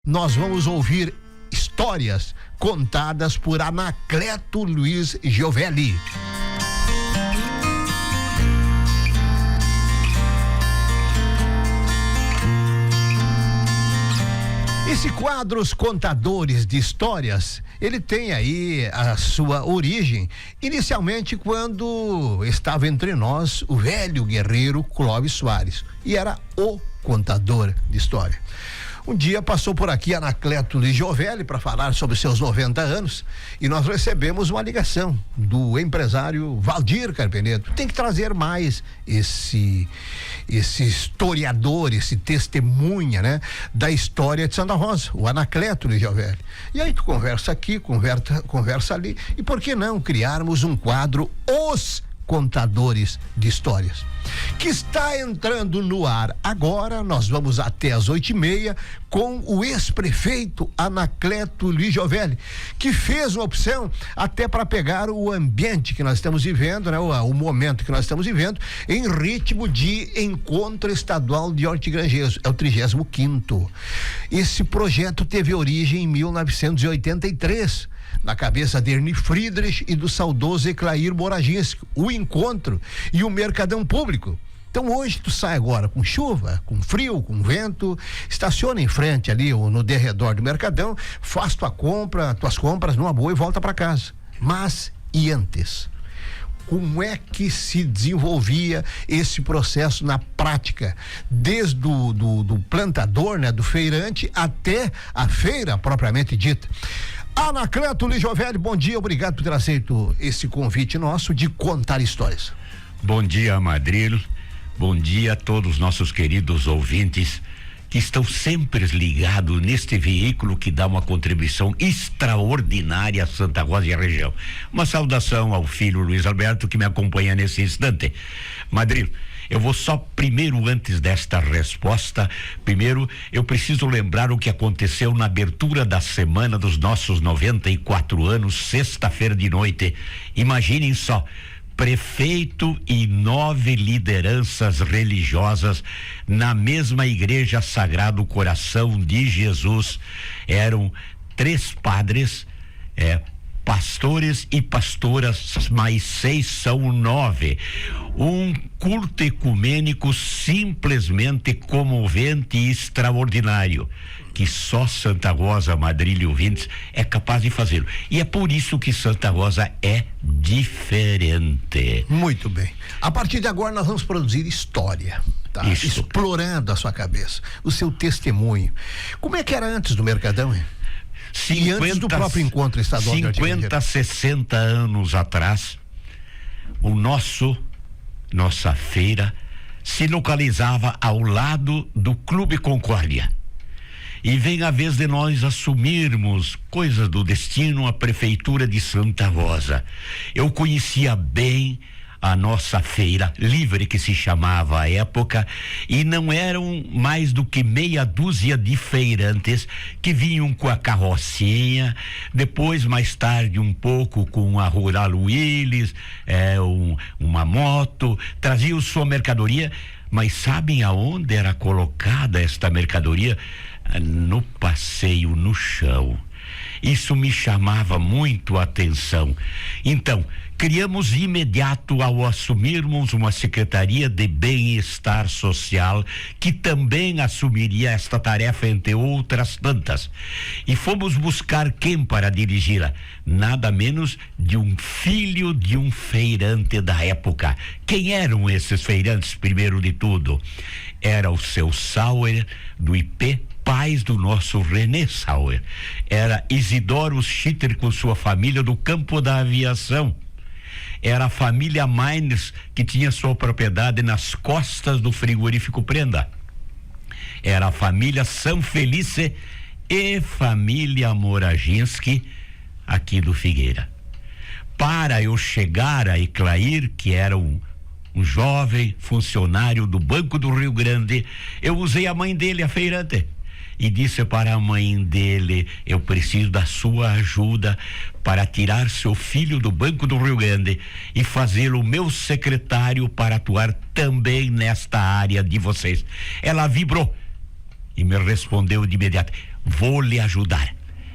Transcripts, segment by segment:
nós vamos ouvir histórias contadas por Anacleto Luiz Giovelli. Esse quadro, Os Contadores de Histórias, ele tem aí a sua origem inicialmente quando estava entre nós o velho guerreiro Clóvis Soares, e era o contador de história. Um dia passou por aqui Anacleto Luiz Giovelli para falar sobre seus 90 anos e nós recebemos uma ligação do empresário Valdir Carpenedo. Tem que trazer mais esse historiador, esse testemunha, né, da história de Santa Rosa, o Anacleto Luiz Giovelli. E aí tu conversa aqui, conversa ali, e por que não criarmos um quadro Os Contadores de Histórias, que está entrando no ar agora. Nós vamos até às 8h30 com o ex-prefeito Anacleto Luiz Giovelli, que fez uma opção até para pegar o ambiente que nós estamos vivendo, né? O momento que nós estamos vivendo em ritmo de encontro estadual de hortigranjeiros, é o 35º. Esse projeto teve origem em 1983, na cabeça de Ernie Friedrich e do saudoso Eclair Moraginski, o encontro e o mercadão público. Então hoje tu sai agora com chuva, com frio, com vento, estaciona em frente ali ou no derredor do mercadão, faz tuas compras numa boa e volta para casa. Mas e antes? Como é que se desenvolvia esse processo na prática, desde do plantador, né, do feirante até a feira propriamente dita? Anacleto Luiz Giovelli, bom dia, obrigado por ter aceito esse convite nosso de contar histórias. Bom dia, Madrilo, bom dia a todos os nossos queridos ouvintes que estão sempre ligados neste veículo que dá uma contribuição extraordinária a Santa Rosa e a região. Uma saudação ao filho Luiz Alberto que me acompanha nesse instante. Madrilo, eu vou só primeiro, antes desta resposta, eu preciso lembrar o que aconteceu na abertura da semana dos nossos 94 anos, sexta-feira de noite. Imaginem só, prefeito e 9 lideranças religiosas na mesma igreja Sagrado Coração de Jesus. Eram 3 padres, pastores e pastoras, mais 6 são 9. Um culto ecumênico simplesmente comovente e extraordinário, que só Santa Rosa, Madrilha e ouvintes, é capaz de fazê-lo. E é por isso que Santa Rosa é diferente. Muito bem. A partir de agora nós vamos produzir história, tá? Isso. Explorando a sua cabeça, o seu testemunho. Como é que era antes do mercadão, hein? E antes do próprio encontro estadual de hortigranjeiros? 50, 60 anos atrás, nossa feira se localizava ao lado do Clube Concórdia. E vem a vez de nós assumirmos, coisas do destino, a prefeitura de Santa Rosa. Eu conhecia bem a nossa feira livre, que se chamava à época, e não eram mais do que meia dúzia de feirantes que vinham com a carrocinha, depois mais tarde um pouco com a Rural Willis, uma moto, traziam sua mercadoria. Mas sabem aonde era colocada esta mercadoria? No passeio, no chão. Isso me chamava muito a atenção. Então, criamos de imediato, ao assumirmos, uma Secretaria de Bem-Estar Social, que também assumiria esta tarefa, entre outras tantas. E fomos buscar quem para dirigi-la? Nada menos de um filho de um feirante da época. Quem eram esses feirantes, primeiro de tudo? Era o seu Sauer, do IP, pais do nosso René Sauer. Era Isidoro Schitter com sua família do campo da aviação. Era a família Mines, que tinha sua propriedade nas costas do frigorífico Prenda. Era a família Sanfelice e família Moraginski, aqui do Figueira. Para eu chegar a Eclair, que era um jovem funcionário do Banco do Rio Grande, eu usei a mãe dele, a feirante, e disse para a mãe dele: eu preciso da sua ajuda para tirar seu filho do Banco do Rio Grande e fazê-lo meu secretário para atuar também nesta área de vocês. Ela vibrou e me respondeu de imediato: vou lhe ajudar.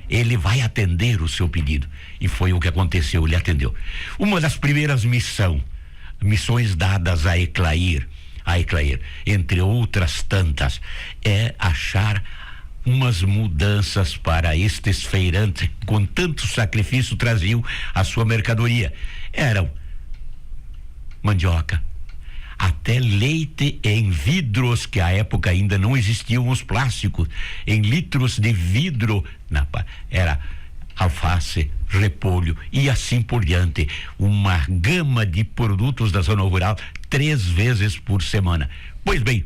Ele vai atender o seu pedido. E foi o que aconteceu, ele atendeu. Uma das primeiras missões dadas a Eclair, entre outras tantas, é achar umas mudanças para estes feirantes, com tanto sacrifício traziam a sua mercadoria. Eram mandioca, até leite em vidros, que à época ainda não existiam os plásticos, em litros de vidro, era alface, repolho e assim por diante. Uma gama de produtos da zona rural 3 vezes por semana. Pois bem,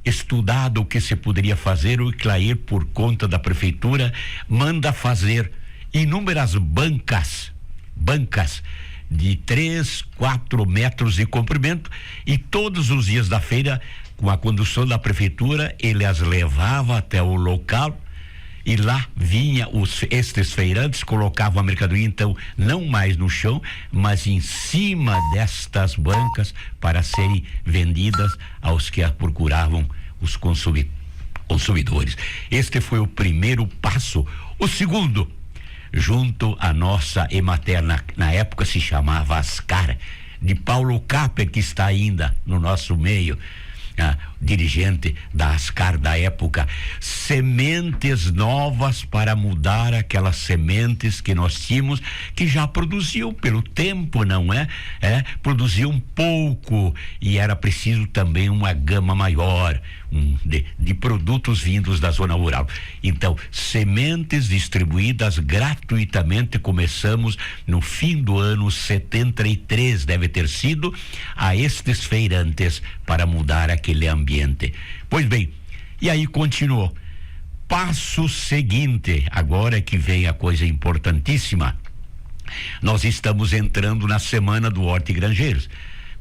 estudado o que se poderia fazer, o Eclair, por conta da prefeitura, manda fazer inúmeras bancas de 3-4 metros de comprimento, e todos os dias da feira, com a condução da prefeitura, ele as levava até o local e lá vinha estes feirantes, colocavam a mercadoria, então, não mais no chão, mas em cima destas bancas para serem vendidas aos que a procuravam, os consumidores. Este foi o primeiro passo. O segundo, junto à nossa Emater, na época se chamava Ascar, de Paulo Capper, que está ainda no nosso meio, dirigente da Ascar da época, sementes novas para mudar aquelas sementes que nós tínhamos, que já produziam pelo tempo, não é? Produziam pouco, e era preciso também uma gama maior de produtos vindos da zona rural. Então, sementes distribuídas gratuitamente, começamos no fim do ano 73, deve ter sido, a estes feirantes, para mudar aquele ambiente. Pois bem, e aí continuou. Passo seguinte, agora que vem a coisa importantíssima. Nós estamos entrando na semana do Horti Grangeiros,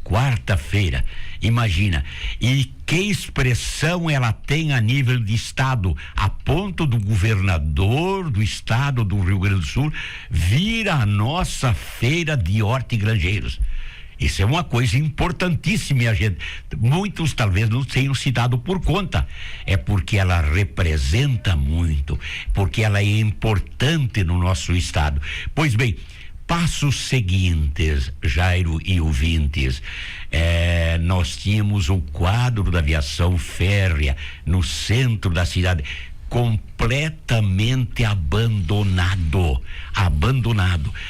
quarta-feira, imagina, e que expressão ela tem a nível de estado, a ponto do governador do estado do Rio Grande do Sul vir à nossa feira de Horti Grangeiros. Isso é uma coisa importantíssima, gente. Muitos talvez não tenham se dado por conta. É porque ela representa muito, porque ela é importante no nosso estado. Pois bem, passos seguintes, Jairo e ouvintes, nós tínhamos o quadro da aviação férrea no centro da cidade, completamente abandonado.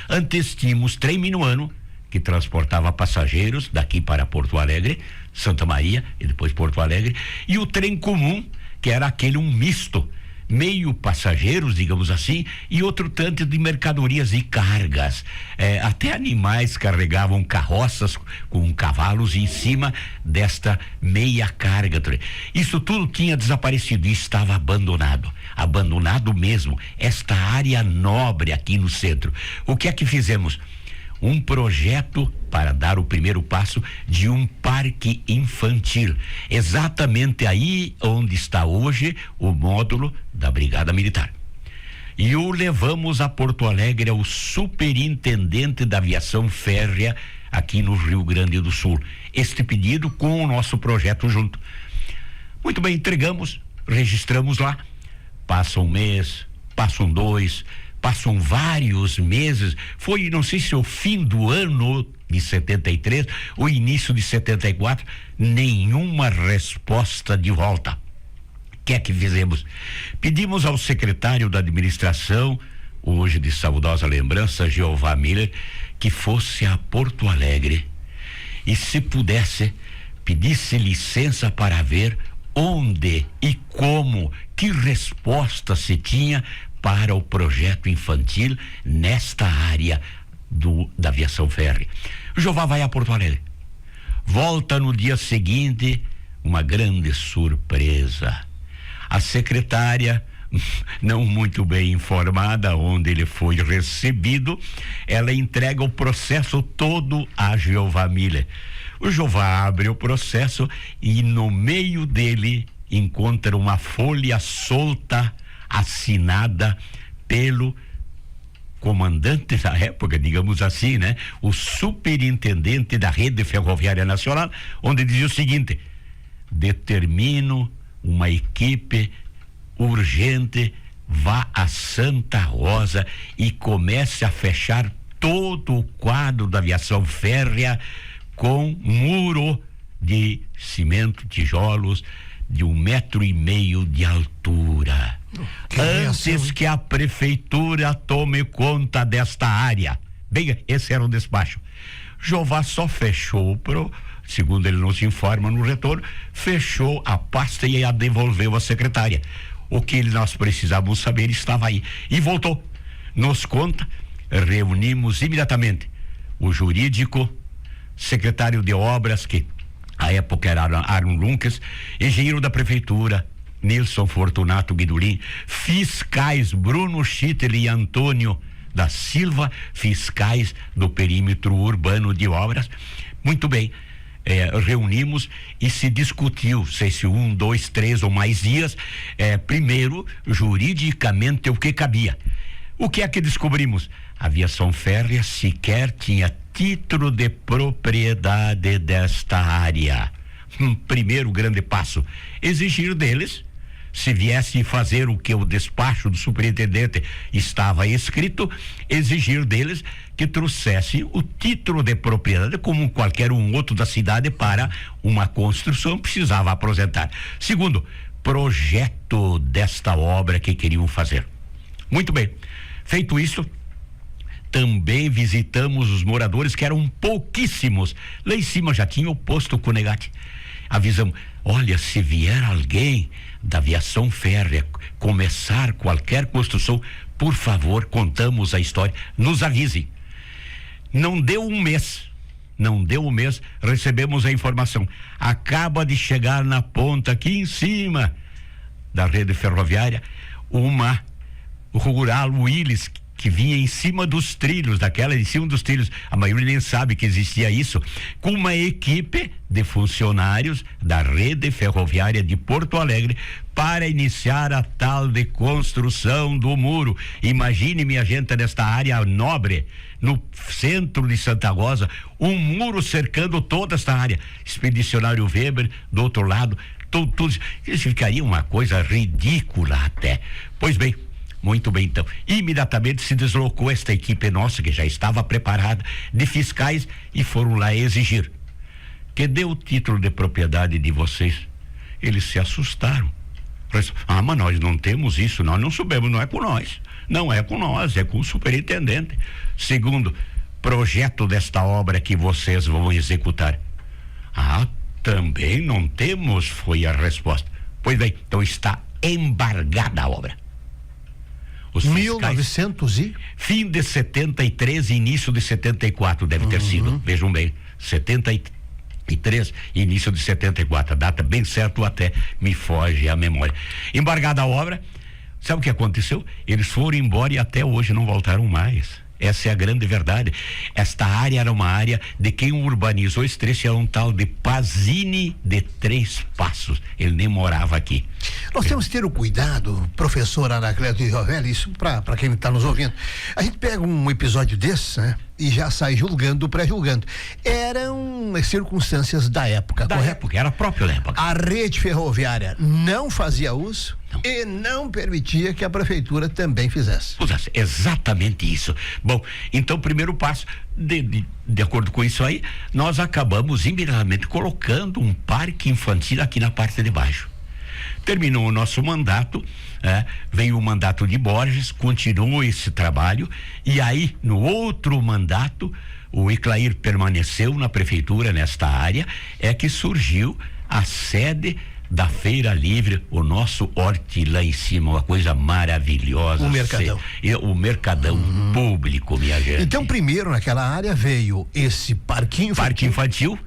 Antes tínhamos trem minuano, que transportava passageiros daqui para Porto Alegre, Santa Maria e depois Porto Alegre, e o trem comum, que era aquele misto, meio passageiros, digamos assim, e outro tanto de mercadorias e cargas. Até animais carregavam carroças com cavalos em cima desta meia carga. Isso tudo tinha desaparecido e estava abandonado mesmo, esta área nobre aqui no centro. O que é que fizemos? Um projeto para dar o primeiro passo de um parque infantil, exatamente aí onde está hoje o módulo da Brigada Militar. E o levamos a Porto Alegre ao superintendente da aviação férrea aqui no Rio Grande do Sul. Este pedido com o nosso projeto junto. Muito bem, entregamos, registramos lá. Passa um mês, passam 2, passam vários meses. Foi, não sei se o fim do ano de 73, o início de 74, nenhuma resposta de volta. O que é que fizemos? Pedimos ao secretário da administração, hoje de saudosa lembrança, Jeová Miller, que fosse a Porto Alegre e, se pudesse, pedisse licença para ver onde e como, que resposta se tinha para o projeto infantil nesta área da aviação férrea. O Jeová vai a Porto Alegre, volta no dia seguinte, uma grande surpresa. A secretária, não muito bem informada onde ele foi recebido, ela entrega o processo todo a Jeová Miller. O Jeová abre o processo e no meio dele encontra uma folha solta assinada pelo comandante da época, digamos assim, né? O superintendente da Rede Ferroviária Nacional, onde dizia o seguinte: determino uma equipe urgente, vá a Santa Rosa e comece a fechar todo o quadro da aviação férrea com muro de cimento, tijolos de 1,5 metro de altura. Antes que a prefeitura tome conta desta área. Bem, esse era o despacho. Jeová só fechou segundo ele nos informa no retorno, fechou a pasta e a devolveu à secretária. O que nós precisávamos saber estava aí. E voltou. Nos conta, reunimos imediatamente o jurídico, secretário de obras, que à época era Arno Lunkes, engenheiro da prefeitura, Nilson Fortunato Guidolin, fiscais Bruno Schittel e Antônio da Silva, fiscais do perímetro urbano de obras. Muito bem. Reunimos e se discutiu se 1, 2, 3 ou mais dias, primeiro, juridicamente, o que cabia. O que é que descobrimos? A aviação férrea sequer tinha título de propriedade desta área. Primeiro grande passo, exigir deles, se viesse fazer o que o despacho do superintendente estava escrito, exigir deles que trouxessem o título de propriedade, como qualquer outro da cidade, para uma construção precisava apresentar. Segundo, projeto desta obra que queriam fazer. Muito bem, feito isso, também visitamos os moradores, que eram pouquíssimos. Lá em cima já tinha o posto Cunegate. Avisamos, olha, se vier alguém da aviação férrea começar qualquer construção, por favor, contamos a história, nos avise. Não deu um mês, recebemos a informação. Acaba de chegar na ponta aqui em cima da rede ferroviária uma Rural Willis, que vinha em cima dos trilhos, a maioria nem sabe que existia isso, com uma equipe de funcionários da rede ferroviária de Porto Alegre para iniciar a tal de construção do muro. Imagine, minha gente, nesta área nobre, no centro de Santa Rosa, um muro cercando toda esta área. Expedicionário Weber, do outro lado, tudo. Isso ficaria uma coisa ridícula até. Pois bem, muito bem, então. Imediatamente se deslocou esta equipe nossa, que já estava preparada, de fiscais, e foram lá exigir. Que deu o título de propriedade de vocês? Eles se assustaram. Mas nós não temos isso, nós não soubemos, não é com nós. Não é com nós, é com o superintendente. Segundo, projeto desta obra que vocês vão executar. Também não temos, foi a resposta. Pois bem, então está embargada a obra. Os 1900 e? Fim de 73 e início de 74 deve ter sido, vejam bem, 73 e início de 74, a data bem certo até me foge a memória. Embargada a obra, sabe o que aconteceu? Eles foram embora e até hoje não voltaram mais. Essa é a grande verdade. Esta área era uma área de quem urbanizou esse trecho, era um tal de Pazini de Três Passos. Ele nem morava aqui. Nós temos que ter o cuidado, professor Anacleto e Rovelli, isso para quem está nos ouvindo. A gente pega um episódio desse, né? E já sai julgando, pré-julgando. Eram as circunstâncias da época, da correto? Época, era próprio da época. A rede ferroviária não fazia uso e não permitia que a prefeitura também fizesse. Exatamente isso. Bom, então, primeiro passo, de acordo com isso aí, nós acabamos imediatamente colocando um parque infantil aqui na parte de baixo. Terminou o nosso mandato, veio o mandato de Borges, continuou esse trabalho, e aí, no outro mandato, o Iclair permaneceu na prefeitura, nesta área, é que surgiu a sede da Feira Livre, o nosso horte lá em cima, uma coisa maravilhosa. O Mercadão. O Mercadão público, minha gente. Então, primeiro naquela área veio esse parque infantil.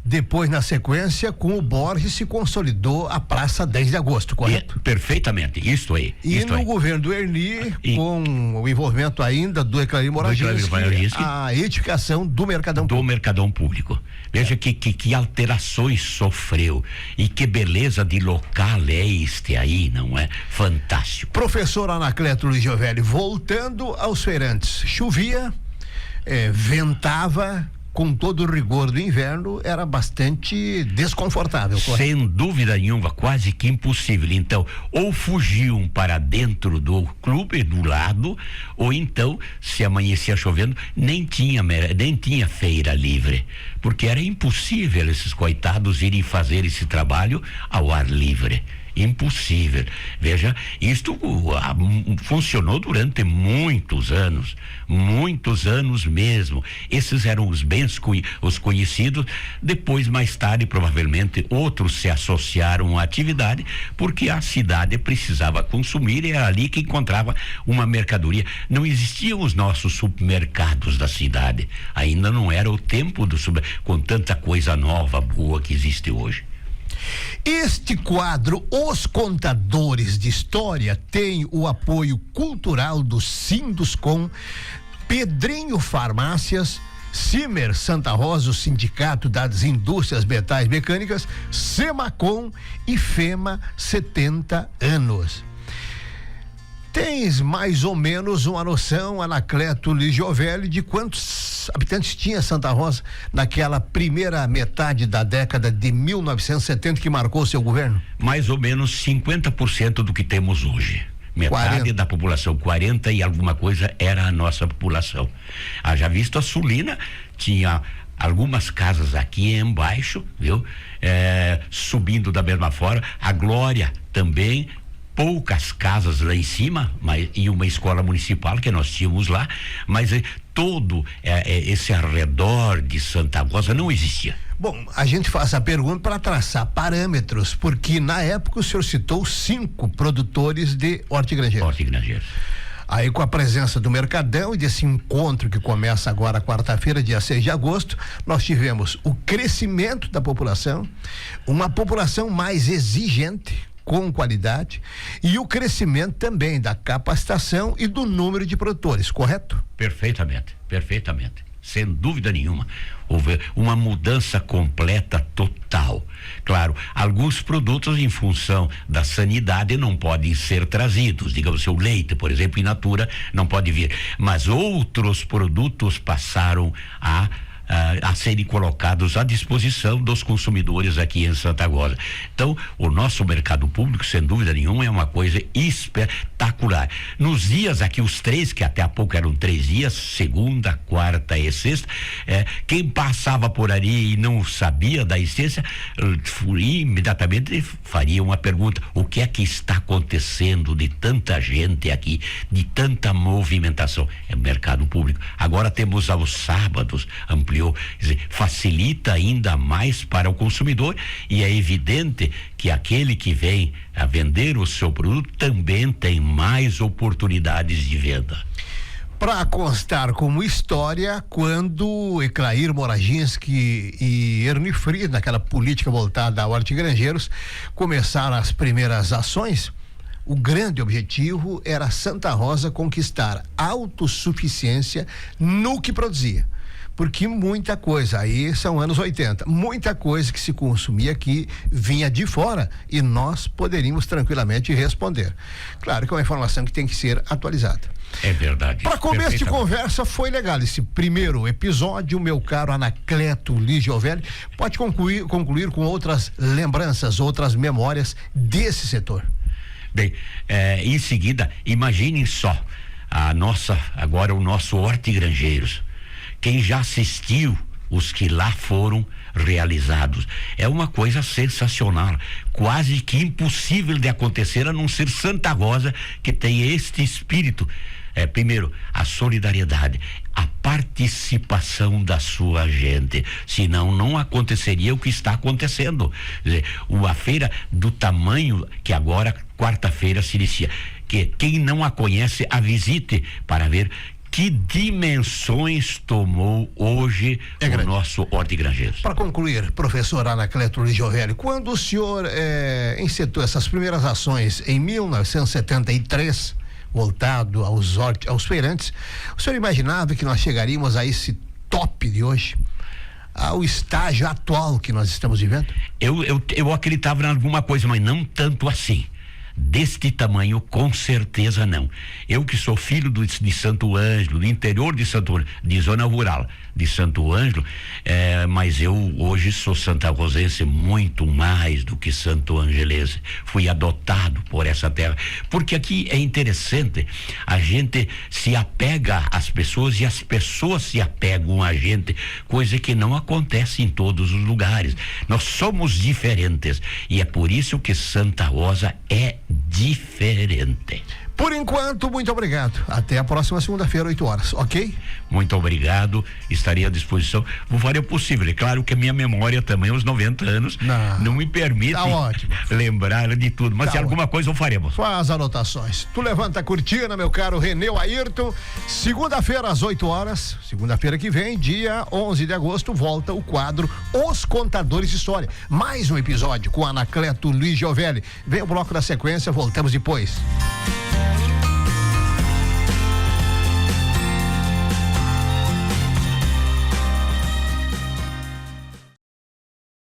Depois, na sequência, com o Borges se consolidou a Praça 10 de Agosto, correto? Perfeitamente, isto aí. E no governo do Erni, com o envolvimento ainda do Eclair Moraginski, a edificação do Mercadão Público. Do Mercadão Público. Veja que alterações sofreu e que beleza de local é este aí, não é? Fantástico. Professor Anacleto Luiz Giovelli, voltando aos feirantes, chovia, ventava, com todo o rigor do inverno, era bastante desconfortável. Sem dúvida nenhuma, quase que impossível. Então, ou fugiam para dentro do clube, do lado, ou então, se amanhecia chovendo, nem tinha feira livre, porque era impossível esses coitados irem fazer esse trabalho ao ar livre. Impossível. Veja, isto funcionou durante muitos anos mesmo. Esses eram os conhecidos. Depois, mais tarde, provavelmente outros se associaram à atividade, porque a cidade precisava consumir e era ali que encontrava uma mercadoria. Não existiam os nossos supermercados da cidade. Ainda não era o tempo com tanta coisa nova, boa que existe hoje. Este quadro, Os Contadores de História, tem o apoio cultural do Sinduscom, Pedrinho Farmácias, Cimer Santa Rosa, o Sindicato das Indústrias Metais Mecânicas, Semacom e FEMA 70 anos. Tens mais ou menos uma noção, Anacleto Ligiovelli, de quantos habitantes tinha Santa Rosa naquela primeira metade da década de 1970 que marcou seu governo? Mais ou menos 50% do que temos hoje. Metade 40. Da população, 40 e alguma coisa era a nossa população. Haja visto, a Sulina tinha algumas casas aqui embaixo, viu? Subindo da mesma forma, a Glória também, poucas casas lá em cima, e uma escola municipal que nós tínhamos lá, mas todo esse arredor de Santa Rosa não existia. Bom, a gente faz a pergunta para traçar parâmetros, porque na época o senhor citou 5 produtores de hortigranjeiros. Aí, com a presença do Mercadão e desse encontro que começa agora quarta-feira, dia 6 de agosto, nós tivemos o crescimento da população, uma população mais exigente, com qualidade, e o crescimento também da capacitação e do número de produtores, correto? Perfeitamente. Sem dúvida nenhuma. Houve uma mudança completa, total. Claro, alguns produtos, em função da sanidade, não podem ser trazidos. Digamos, o leite, por exemplo, in natura, não pode vir. Mas outros produtos passaram a serem colocados à disposição dos consumidores aqui em Santa Rosa. Então, o nosso mercado público, sem dúvida nenhuma, é uma coisa espetacular. Nos dias aqui, os 3, que até há pouco eram 3 dias, segunda, quarta e sexta, quem passava por ali e não sabia da existência, imediatamente faria uma pergunta: o que é que está acontecendo de tanta gente aqui, de tanta movimentação? É mercado público. Agora temos aos sábados, ampliou, quer dizer, facilita ainda mais para o consumidor, e é evidente que aquele que vem a vender o seu produto também tem mais oportunidades de venda. Para constar como história, quando Eclair Moraginski e Ernie Fried, naquela política voltada a hortigranjeiros, começaram as primeiras ações, o grande objetivo era Santa Rosa conquistar autossuficiência no que produzia. Porque muita coisa, aí são anos 80, muita coisa que se consumia aqui vinha de fora e nós poderíamos tranquilamente responder. Claro que é uma informação que tem que ser atualizada. É verdade. Para começo de conversa, foi legal esse primeiro episódio, meu caro Anacleto Ligiovelli. Pode concluir com outras lembranças, outras memórias desse setor. Bem, em seguida, imaginem só agora o nosso Hortigranjeiros. Quem já assistiu os que lá foram realizados, é uma coisa sensacional, quase que impossível de acontecer, a não ser Santa Rosa, que tem este espírito. Primeiro, a solidariedade, a participação da sua gente, senão não aconteceria o que está acontecendo. Quer dizer, uma feira do tamanho que agora, quarta-feira, se inicia, que quem não a conhece, a visite para ver que dimensões tomou hoje o nosso Hortigranjeiros. Para concluir, professor Anacleto Ligiovelli, quando o senhor encetou essas primeiras ações em 1973, voltado aos feirantes, o senhor imaginava que nós chegaríamos a esse top de hoje, ao estágio atual que nós estamos vivendo? Eu acreditava em alguma coisa, mas não tanto assim. deste tamanho, com certeza não. Eu que sou filho de Santo Ângelo, do interior de de zona rural de Santo Ângelo, mas eu hoje sou santarrosense muito mais do que santo angelense. Fui adotado por essa terra, porque aqui é interessante, a gente se apega às pessoas e as pessoas se apegam a gente, coisa que não acontece em todos os lugares. Nós somos diferentes e é por isso que Santa Rosa é diferente. Por enquanto, muito obrigado. Até a próxima segunda-feira, 8 horas, ok? Muito obrigado, estarei à disposição. Vou fazer o possível. É claro que a minha memória também, aos 90 anos, não me permite lembrar de tudo. Mas se alguma coisa, o faremos. Faz anotações. Tu levanta a cortina, meu caro Reneu Ayrton. Segunda-feira, às 8 horas. Segunda-feira que vem, dia 11 de agosto, volta o quadro Os Contadores de História. Mais um episódio com Anacleto Luiz Giovelli. Vem o bloco da sequência, voltamos depois.